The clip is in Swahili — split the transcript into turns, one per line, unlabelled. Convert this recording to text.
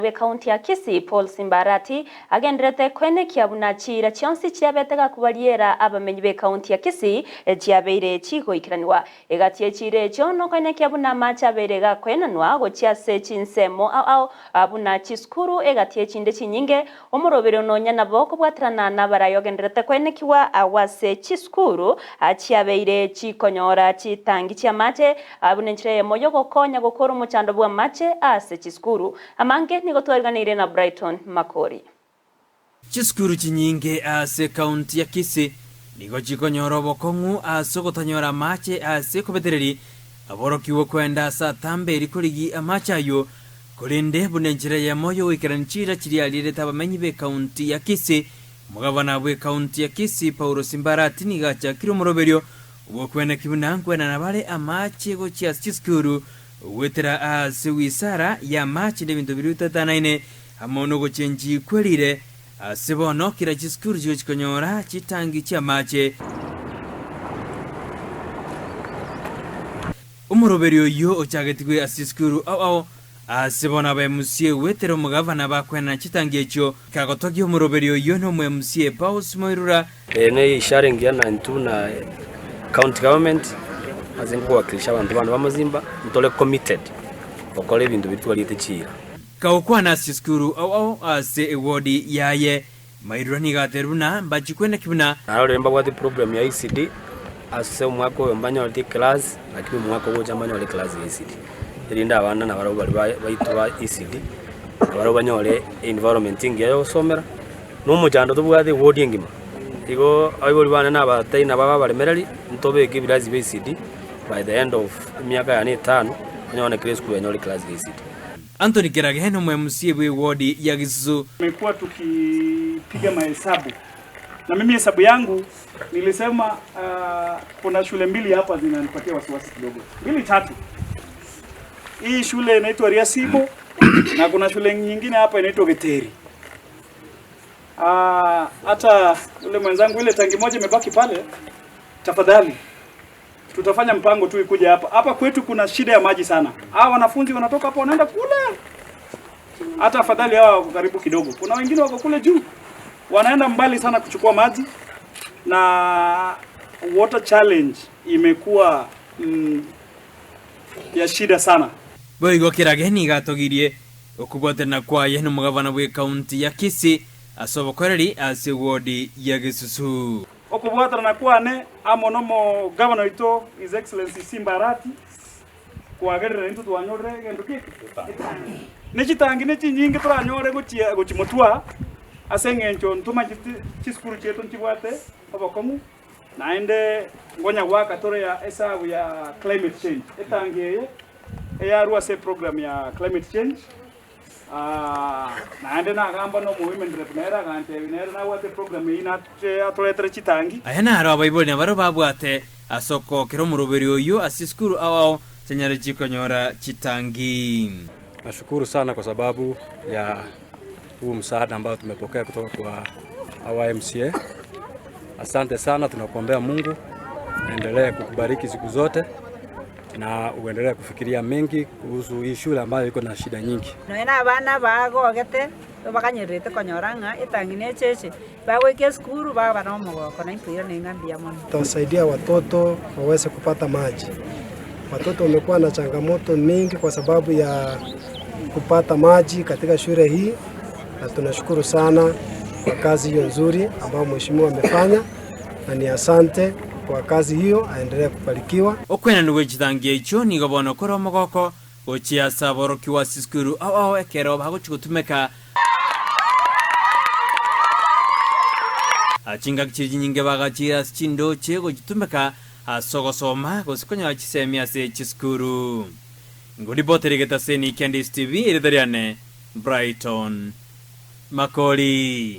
we county ya Kisii Paul Arati agenderete kwene kiabunachira chionsi chiabetega kubaliera abamenyi be county ya Kisii chiabeire chigoikiraniwa egatie chire chono kwene kiabuna macha berega kwenanwa gochiase chinsemo au abuna chiskuru egatie chinde chinyinge omurobero nonya nabo kubwatrana nabarayo agenderete kwene kiwa awase chiskuru chiabeire chikonyora chitangi chiamache abunenchire moyo gokonya gukora umuchando bwa mache ase chiskuru amange nigotwarganire na Brighton Makori
chiskuru chinyinge ase county ya Kisii nigo chikonyora bokongu ase gotanyora mache ase kobetereri aborokiwe kwenda sa tamberi koligi amachayo kolende bunenchire ya moyo wikaranchira chirialire tabamenyi be county ya Kisii mugabana bwe county ya Kisii Paul Arati nigacha kiromoroberio ubwo kwena kibunangwena nabale amache go chia chiskuru wetera ase wisara ya machi n'ebintu birutatanaine hamono go chenji kwelire ase bono kira chiskuru jo chikonyora chitangi chia mache umoroberio yo ochagetigwe asiskuru au ase bona ba musie wetera mugavana bakwena chitangi echo kagotogi umoroberio yo no mwe musie Paul Moirura
ne sharing ya na county government azengo wakilisha abantu bana bamazimba ntole committed okole ibintu bitwalite chira
kaukwana asiskuru au ase ewodi yaye Mairura nigateruna bachikwena kibuna
aroremba kwa the program ya ECD ase mwako wembanya wa class lakini mwako wo jamanya wa class ya ECD irinda abana na barabo bali baitwa ECD barabo banyole environment ingeyo somera no mujando tubwate wodi engima igo ayiboli bana nabatai nababa balemerali ntobe kibirazi be ECD by the end of miaka ya 5 nyone kile school nyole class ya ECD.
Anthony Kerageno mwemusie bwe wodi ya Gusii
tumekuwa tukipiga mahesabu na mimi hesabu yangu nilisema kuna shule mbili hapa zinanipatia wasiwasi kidogo 2-3. Hii shule inaitwa Riasibo na kuna shule nyingine hapa inaitwa Geteri. Hata ule mwenzangu ile tangi moja imebaki pale, tafadhali tutafanya mpango tu ikuje hapa. Hapa kwetu kuna shida ya maji sana. Hao wanafunzi wanatoka hapa wanaenda kule. Hata afadhali hawa wako karibu kidogo. Kuna wengine wako kule juu. Wanaenda mbali sana kuchukua maji na water challenge imekuwa ya shida sana.
Boigo Kerageni gatogirie okubotena kwa yeno mugavana bwe county ya Kisii asobokoreri ase wodi ya Gusii
okubwatana na kwane amonomo governor ito his excellency Arati kwagerera into twanyore gendo kiki nechitangi nechinyinge turanyore gochimotwa asengencho ntuma chiskuru chetu nchibwate obokomu naende ngonya gwaka tore ya esabu ya climate change etangeye eyarua se program ya climate change naende nagamba no women rep nera gante nera na wate program ina atoletre chitangi
ayana haro abaiboli na baro babwate asoko kero muroberio oyo asiskuru au senyare chikonyora chitangi.
Nashukuru sana kwa sababu ya huu msaada ambao tumepokea kutoka kwa our MCA. Asante sana, tunakuombea Mungu aendelee kukubariki siku zote na uendelee kufikiria mengi kuhusu hii shule ambayo iko na shida nyingi.
Noena abana bagogete bakanyerete konyoranga itangine cheche bagweke skuru baba no mogoko na impira ningambia mono.
Tutasaidia watoto waweze kupata maji. Watoto wamekuwa na changamoto mingi kwa sababu ya kupata maji katika shule hii na tunashukuru sana kwa kazi hiyo nzuri ambayo mheshimiwa amefanya na ni asante kwa kazi hiyo, aendelee kubarikiwa.
Okwena nwe chitangi echo nigo bono koro mogoko gochia saboroki wa siskuru au ekero bago chikutumeka achinga kichiji nyinge bagachira chindo chego chitumeka asogosoma gosikonya chisemia se chiskuru ngodi boteregeta seni Candice TV edariane Brighton Makori.